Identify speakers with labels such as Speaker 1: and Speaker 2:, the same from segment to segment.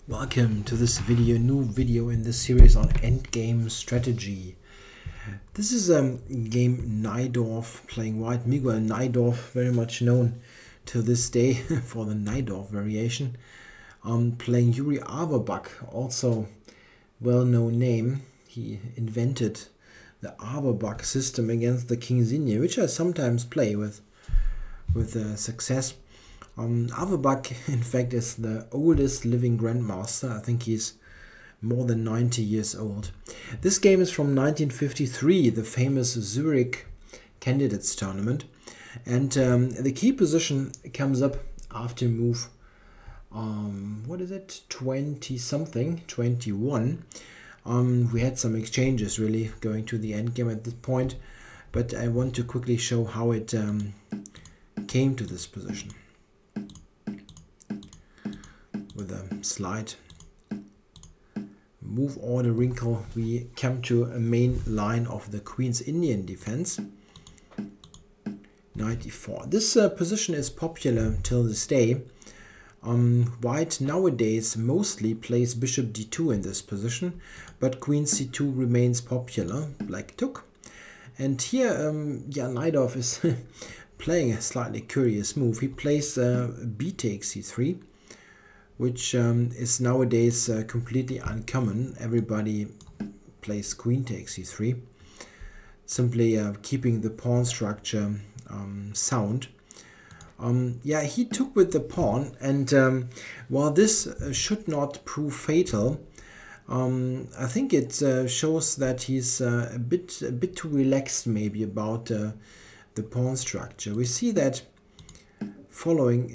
Speaker 1: Welcome to this video, new video in this series on endgame strategy. This is game Najdorf, playing white. Miguel Najdorf, very much known to this day for the Najdorf variation. Playing Yuri Averbakh, also well-known name. He invented the Averbakh system against the King Zinje, which I sometimes play with success. Averbakh, in fact, is the oldest living grandmaster. I think he's more than 90 years old. This game is from 1953, the famous Zurich Candidates Tournament. And the key position comes up after move, 20-something, 21. We had some exchanges really going to the endgame at this point, but I want to quickly show how it came to this position. With a slight move order wrinkle, we come to a main line of the Queen's Indian defense. Knight e4. This position is popular till this day. White nowadays mostly plays bishop d2 in this position, but queen c2 remains popular. Black took. And here, Najdorf is playing a slightly curious move. He plays b takes c3. Which is nowadays completely uncommon. Everybody plays queen takes c3, simply keeping the pawn structure sound. He took with the pawn, and while this should not prove fatal, I think it shows that he's a bit too relaxed maybe about the pawn structure. We see that following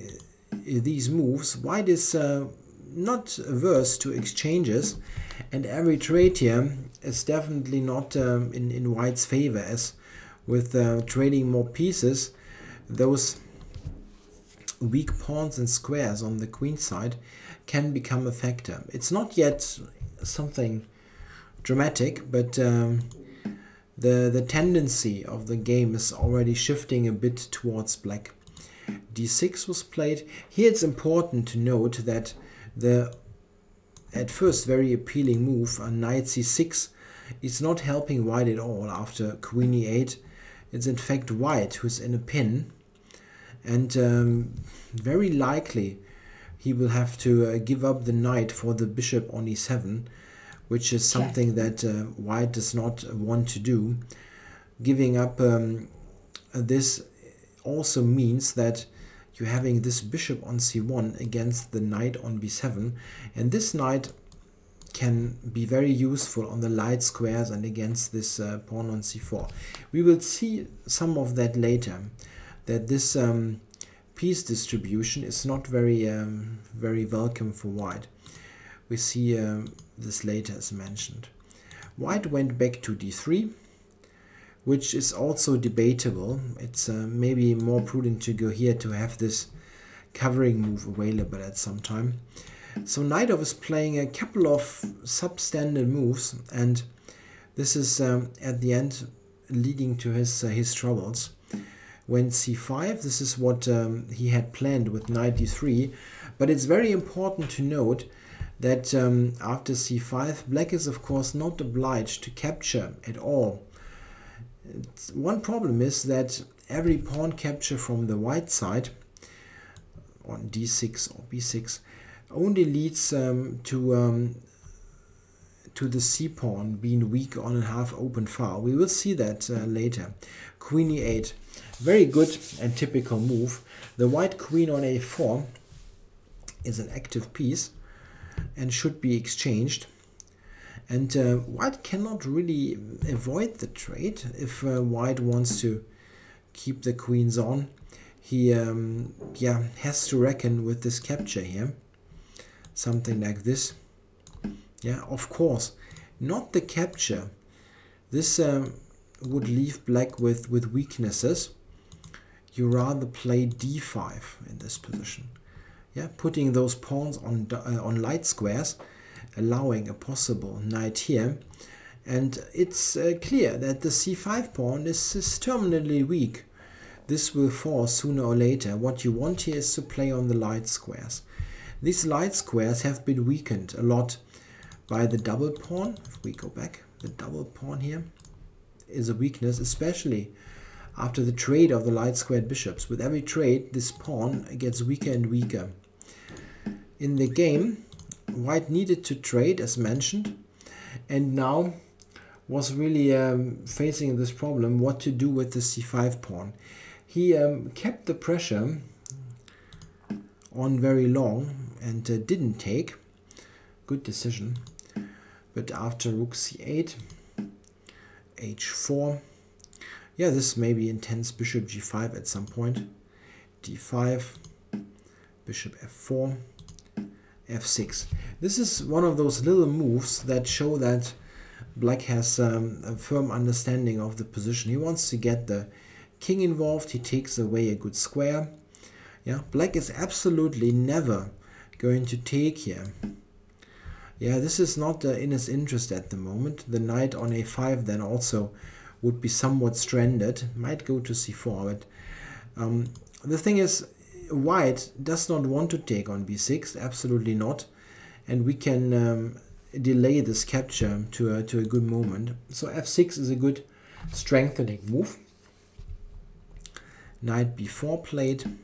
Speaker 1: these moves, white is not averse to exchanges, and every trade here is definitely not in white's favor, as with trading more pieces, those weak pawns and squares on the queen side can become a factor. It's not yet something dramatic, but the tendency of the game is already shifting a bit towards black. d6 was played. Here it's important to note that the at first very appealing move, knight c6, is not helping white at all after queen e8. It's in fact white who's in a pin, and very likely he will have to give up the knight for the bishop on e7, which is something that white does not want to do. Giving up this also means that you're having this bishop on c1 against the knight on b7, and this knight can be very useful on the light squares and against this pawn on c4. We will see some of that later, that this piece distribution is not very welcome for white. We see this later as mentioned. White went back to d3, which is also debatable. It's maybe more prudent to go here to have this covering move available at some time. So Najdorf is playing a couple of substandard moves, and this is at the end leading to his troubles. When c5, this is what he had planned with knight d3, but it's very important to note that after c5, black is of course not obliged to capture at all. One problem is that every pawn capture from the white side on d6 or b6 only leads to the c pawn being weak on a half open file. We will see that later. Queen e8, very good and typical move. The white queen on a4 is an active piece and should be exchanged. And white cannot really avoid the trade if white wants to keep the queens on. He has to reckon with this capture here. Something like this. Yeah, of course, not the capture. This would leave black with weaknesses. You rather play d5 in this position. Yeah, putting those pawns on light squares, allowing a possible knight here, and it's clear that the c5 pawn is terminally weak. This will fall sooner or later. What you want here is to play on the light squares. These light squares have been weakened a lot by the double pawn. If we go back, the double pawn here is a weakness, especially after the trade of the light squared bishops. With every trade, this pawn gets weaker and weaker. In the game, white needed to trade, as mentioned, and now was really facing this problem, what to do with the c5 pawn. He kept the pressure on very long and didn't take. Good decision. But after rook c8, h4, yeah, this may be intense. Bishop g5 at some point. d5, bishop f4, f6. This is one of those little moves that show that Black has a firm understanding of the position. He wants to get the king involved. He takes away a good square. Yeah, Black is absolutely never going to take here. Yeah, this is not in his interest at the moment. The knight on a5 then also would be somewhat stranded. Might go to c4, but the thing is, white does not want to take on b6, absolutely not. And we can delay this capture to a good moment. So f6 is a good strengthening move. Knight b4 played.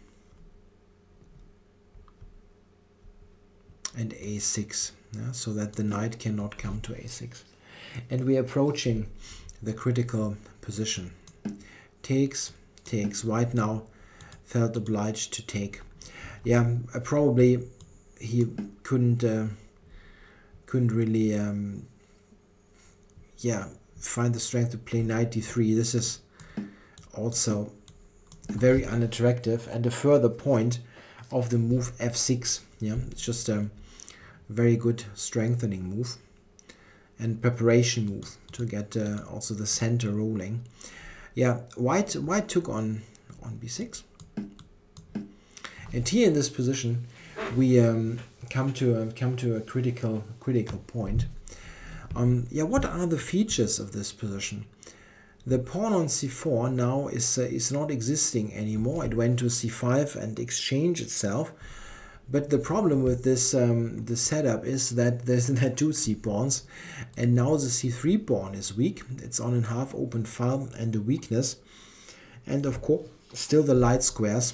Speaker 1: And a6, yeah, so that the knight cannot come to a6. And we are approaching the critical position. Takes, takes. White now felt obliged to take. Yeah, probably he couldn't really yeah, find the strength to play knight d3. This is also very unattractive and a further point of the move f6. Yeah, it's just a very good strengthening move and preparation move to get also the center rolling. Yeah, white took on b6, and here in this position we come to a critical point. Yeah, what are the features of this position? The pawn on c4 now is not existing anymore. It went to c5 and exchanged itself. But the problem with this the setup is that there are two c-pawns, and now the c3 pawn is weak. It's on a half open file and a weakness. And of course, still the light squares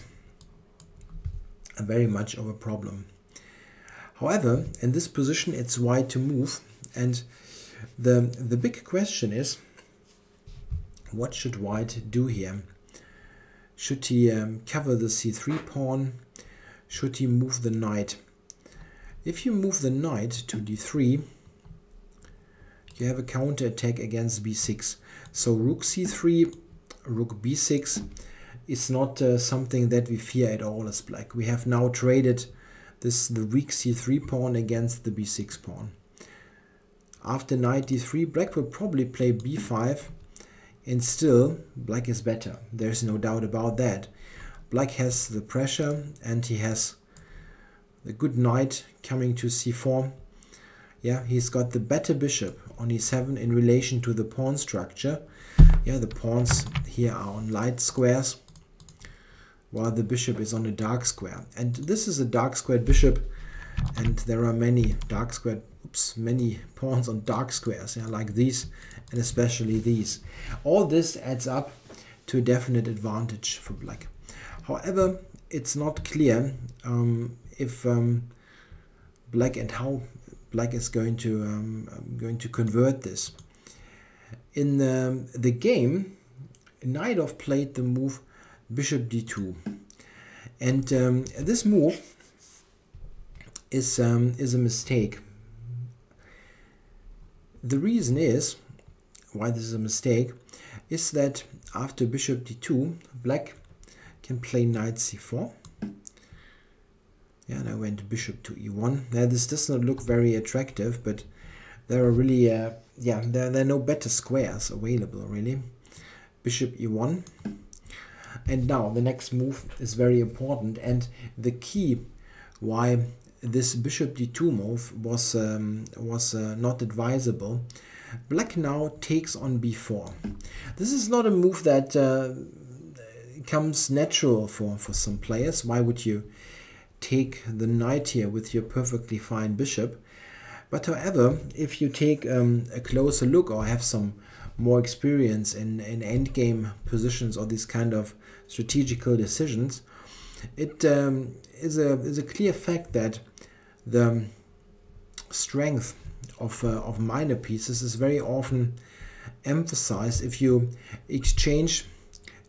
Speaker 1: are very much of a problem. However, in this position, it's white to move, and the big question is, what should white do here? Should he cover the c3 pawn? Should he move the knight? If you move the knight to d3, you have a counter attack against b6. So rook c3, rook b6 is not something that we fear at all as Black. We have now traded the weak c3 pawn against the b6 pawn. After knight d3, Black will probably play b5, and still Black is better. There's no doubt about that. Black has the pressure, and he has the good knight coming to c4. Yeah, he's got the better bishop on e7 in relation to the pawn structure. Yeah, the pawns here are on light squares, while the bishop is on a dark square. And this is a dark squared bishop, and there are many dark squared, many pawns on dark squares, yeah, like these, and especially these. All this adds up to a definite advantage for Black. However, it's not clear if Black and how Black is going to convert this. In the game, Najdorf played the move bishop d2, and this move is a mistake. The reason is why this is a mistake is that after bishop d2, Black can play knight c4. Yeah, and I went bishop to e1. Now this does not look very attractive, but there are really yeah, there are no better squares available really. Bishop e1, and now the next move is very important, and the key why this bishop d2 move was not advisable. Black now takes on b4. This is not a move that comes natural for some players. Why would you take the knight here with your perfectly fine bishop. But however, if you take a closer look or have some more experience in endgame positions or these kind of strategical decisions, it is a clear fact that the strength of minor pieces is very often emphasized if you exchange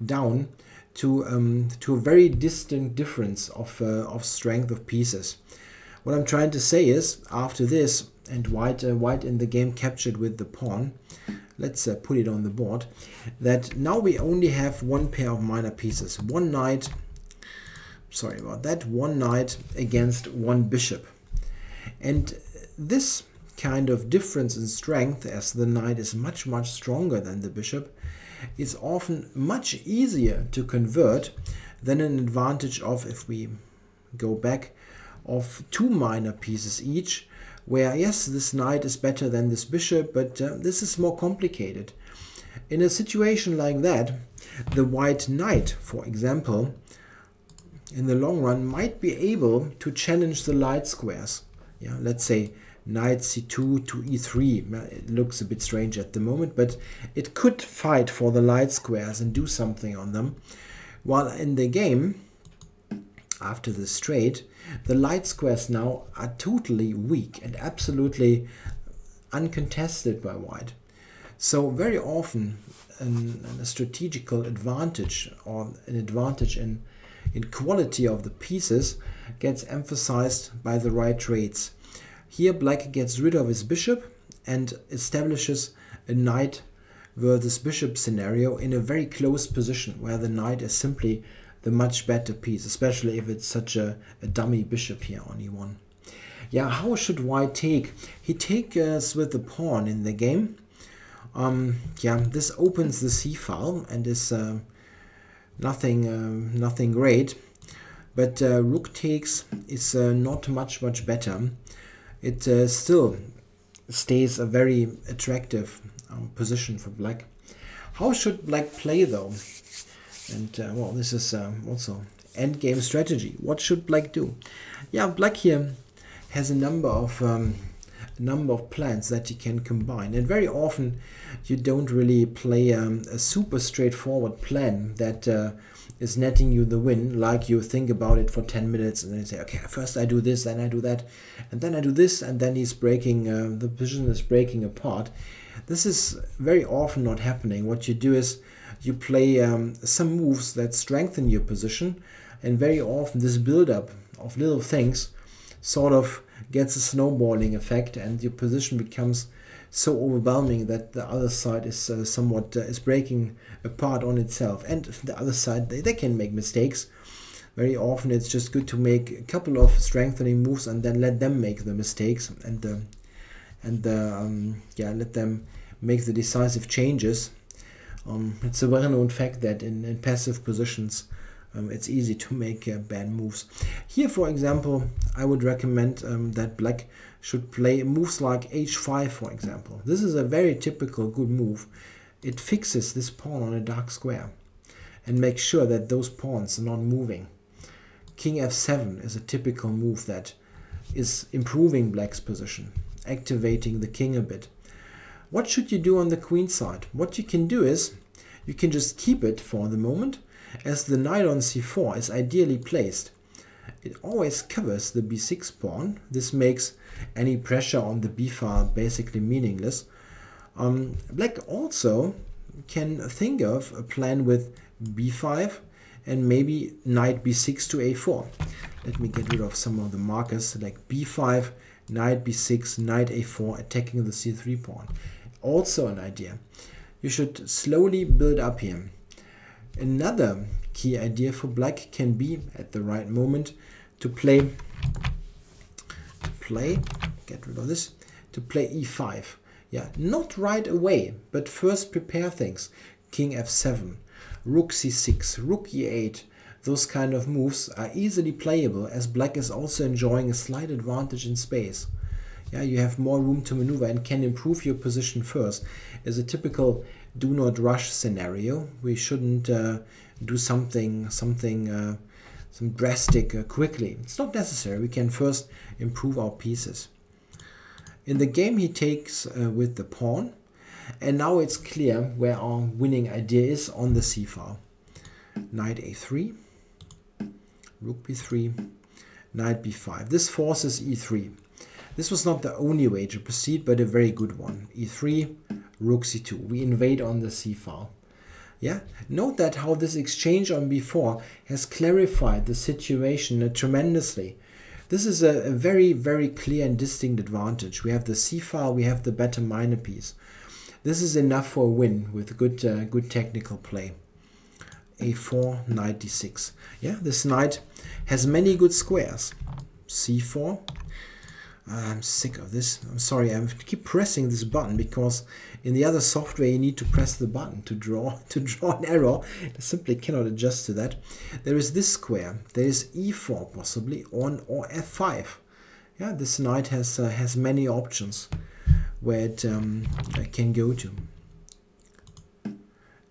Speaker 1: down to a very distinct difference of strength of pieces. What I'm trying to say is, after this, and white in the game captured with the pawn, let's put it on the board, that now we only have one pair of minor pieces. One knight, sorry about that, one knight against one bishop. And this kind of difference in strength, as the knight is much stronger than the bishop, is often much easier to convert than an advantage of, if we go back, of two minor pieces each, where yes, this knight is better than this bishop, but this is more complicated. In a situation like that, the white knight, for example, in the long run might be able to challenge the light squares. Yeah, let's say knight c2 to e3. It looks a bit strange at the moment, but it could fight for the light squares and do something on them. While in the game, after the straight, the light squares now are totally weak and absolutely uncontested by white. So very often a strategical advantage, or an advantage in quality of the pieces, gets emphasized by the right traits. Here black gets rid of his bishop and establishes a knight versus bishop scenario in a very close position, where the knight is simply the much better piece, especially if it's such a dummy bishop here on e1. Yeah, how should white take? He takes with the pawn in the game. Yeah, this opens the c file and is nothing great. But rook takes is not much better. It still stays a very attractive position for black. How should black play though? And well, this is also endgame strategy. What should black do? Yeah, black here has a number of plans that he can combine, and very often you don't really play a super straightforward plan that is netting you the win, like you think about it for 10 minutes and then you say, okay, first I do this, then I do that, and then I do this, and then he's breaking, the position is breaking apart. This is very often not happening. What you do is you play some moves that strengthen your position, and very often this build-up of little things sort of gets a snowballing effect, and your position becomes so overwhelming that the other side is somewhat is breaking apart on itself, and the other side, they can make mistakes. Very often it's just good to make a couple of strengthening moves and then let them make the mistakes, and yeah, let them make the decisive changes. It's a well-known fact that in passive positions it's easy to make bad moves. Here, for example, I would recommend that black should play moves like h5, for example. This is a very typical good move. It fixes this pawn on a dark square and makes sure that those pawns are not moving. King f7 is a typical move that is improving black's position, activating the king a bit. What should you do on the queen side? What you can do is you can just keep it for the moment, as the knight on c4 is ideally placed. It always covers the b6 pawn. This makes any pressure on the b file basically meaningless. Black also can think of a plan with b5 and maybe knight b6 to a4. Let me get rid of some of the markers, like b5, knight b6, knight a4, attacking the c3 pawn. Also an idea. You should slowly build up here. Another key idea for black can be, at the right moment, to play get rid of this, to play e5. Yeah, not right away, but first prepare things. King f7, rook c6, rook e8. Those kind of moves are easily playable, as black is also enjoying a slight advantage in space. Yeah, you have more room to maneuver and can improve your position first. As a typical do not rush scenario, we shouldn't do something drastic quickly. It's not necessary. We can first improve our pieces. In the game he takes with the pawn, and now it's clear where our winning idea is on the c-file. Knight a3, rook b3, knight b5. This forces e3. This was not the only way to proceed, but a very good one. e3, rook c2. We invade on the c-file. Yeah, note that how this exchange on b4 has clarified the situation tremendously. This is a very, very clear and distinct advantage. We have the c-file, we have the better minor piece. This is enough for a win with good technical play. a4, knight d6. Yeah, this knight has many good squares. c4. I'm sick of this. I'm sorry, I keep pressing this button because in the other software you need to press the button to draw an arrow. I simply cannot adjust to that. There is this square. There is e4 possibly or f5. Yeah, this knight has many options where it can go to.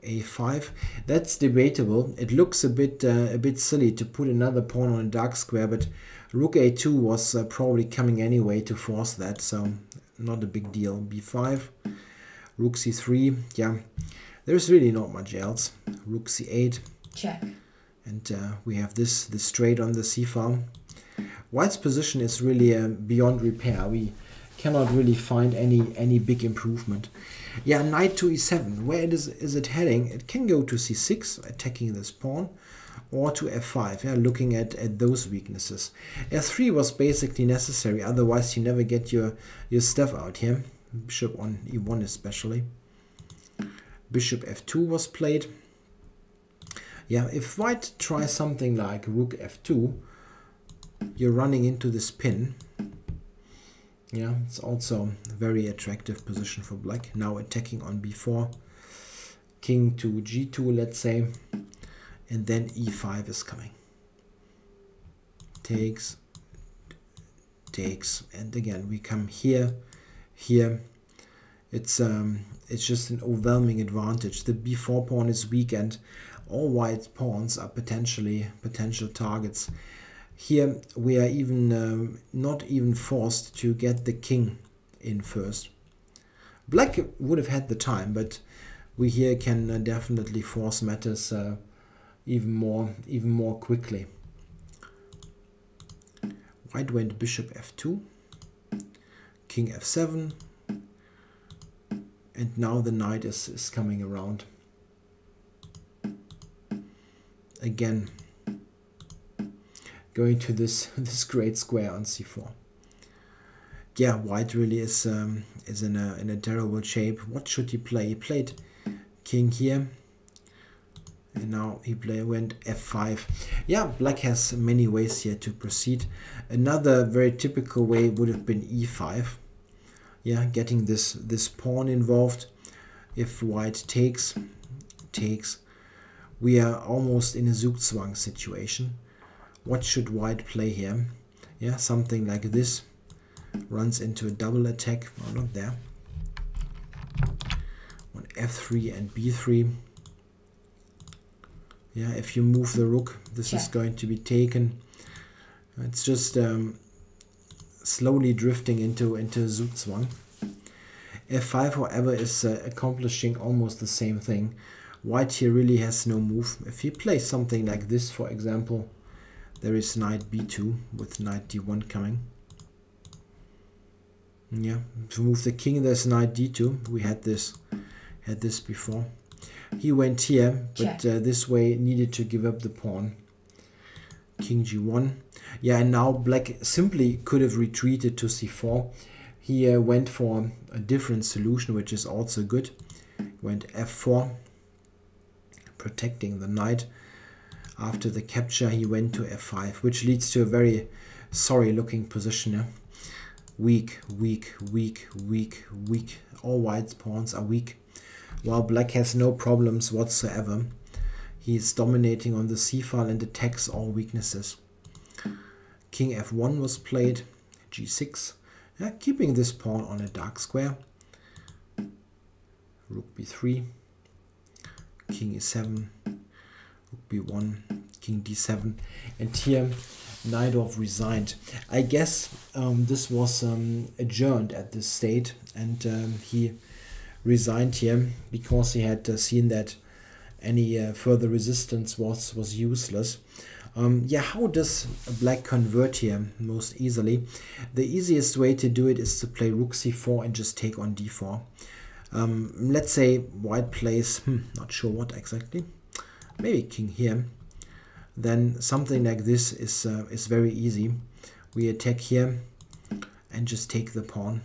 Speaker 1: a5. That's debatable. It looks a bit silly to put another pawn on a dark square, but rook a2 was probably coming anyway to force that, so not a big deal. b5, rook c3. Yeah, there's really not much else. Rook c8.
Speaker 2: Check.
Speaker 1: And we have this straight on the c-file. White's position is really beyond repair. We cannot really find any big improvement. Yeah, knight to e7. Where is it heading? It can go to c6, attacking this pawn, or to f5, yeah, looking at those weaknesses. f3 was basically necessary, otherwise you never get your stuff out here. Bishop on e1 especially. Bishop f2 was played. Yeah, if white tries something like rook f2, you're running into this pin. Yeah, it's also a very attractive position for black. Now attacking on b4, king to g2, let's say, and then e5 is coming. Takes, and again we come here. It's just an overwhelming advantage. The b4 pawn is weak, and all white pawns are potential targets. Here we are not even forced to get the king in first. Black would have had the time, but we here can definitely force matters even more quickly. White went bishop f2, king f7, and now the knight is coming around. Again, going to this great square on c4. Yeah, white really is in a terrible shape. What should he play? He played king here, and now he went f5. Yeah, black has many ways here to proceed. Another very typical way would have been e5. Yeah, getting this pawn involved. If white takes, we are almost in a Zugzwang situation. What should white play here? Yeah, something like this. Runs into a double attack. Oh, not there. On f3 and b3. Yeah, if you move the rook, this is going to be taken. It's just slowly drifting into Zugzwang. f5, however, is accomplishing almost the same thing. White here really has no move. If he plays something like this, for example, there is knight b2 with knight d1 coming. Yeah, to move the king, there's knight d2. We had this before. He went here, but this way needed to give up the pawn. King g1. Yeah, and now black simply could have retreated to c4. He went for a different solution, which is also good. Went f4, protecting the knight. After the capture, he went to f5, which leads to a very sorry looking position. Yeah? Weak. All white pawns are weak, while black has no problems whatsoever. He is dominating on the c-file and attacks all weaknesses. King f1 was played, g6, yeah, keeping this pawn on a dark square. Rook b3, king e7, rook b1, king d7, and here Najdorf resigned. I guess this was adjourned at this state, and he resigned here because he had seen that any further resistance was useless. Yeah, how does black convert here most easily? The easiest way to do it is to play rook c4 and just take on d4. Let's say white plays, not sure what exactly, maybe king here. Then something like this is very easy. We attack here and just take the pawn.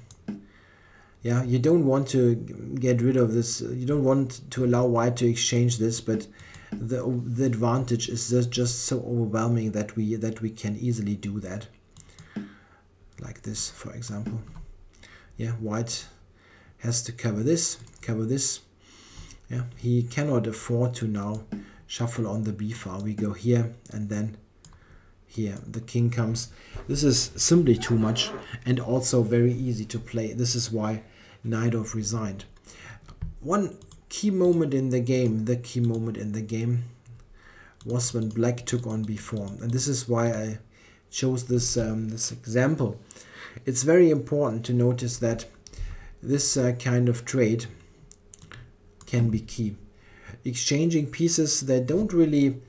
Speaker 1: Yeah, you don't want to get rid of this. You don't want to allow white to exchange this, but the advantage is just so overwhelming that we can easily do that. Like this, for example. Yeah, white has to cover this. Yeah, he cannot afford to now shuffle on the b file. We go here and then here. The king comes. This is simply too much and also very easy to play. This is why Najdorf resigned. One key moment in the game, was when black took on b4, and this is why I chose this this example. It's very important to notice that this kind of trade can be key. Exchanging pieces that don't really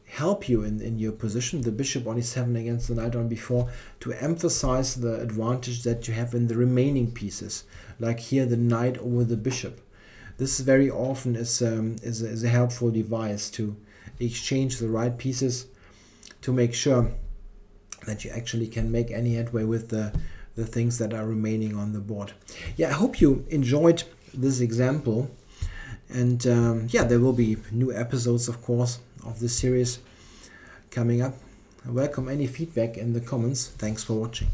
Speaker 1: help you in your position, the bishop on e7 against the knight on b4, to emphasize the advantage that you have in the remaining pieces, like here the knight over the bishop. This very often is a helpful device to exchange the right pieces to make sure that you actually can make any headway with the things that are remaining on the board. Yeah, I hope you enjoyed this example, and yeah, there will be new episodes, of course, of this series coming up. I welcome any feedback in the comments. Thanks for watching.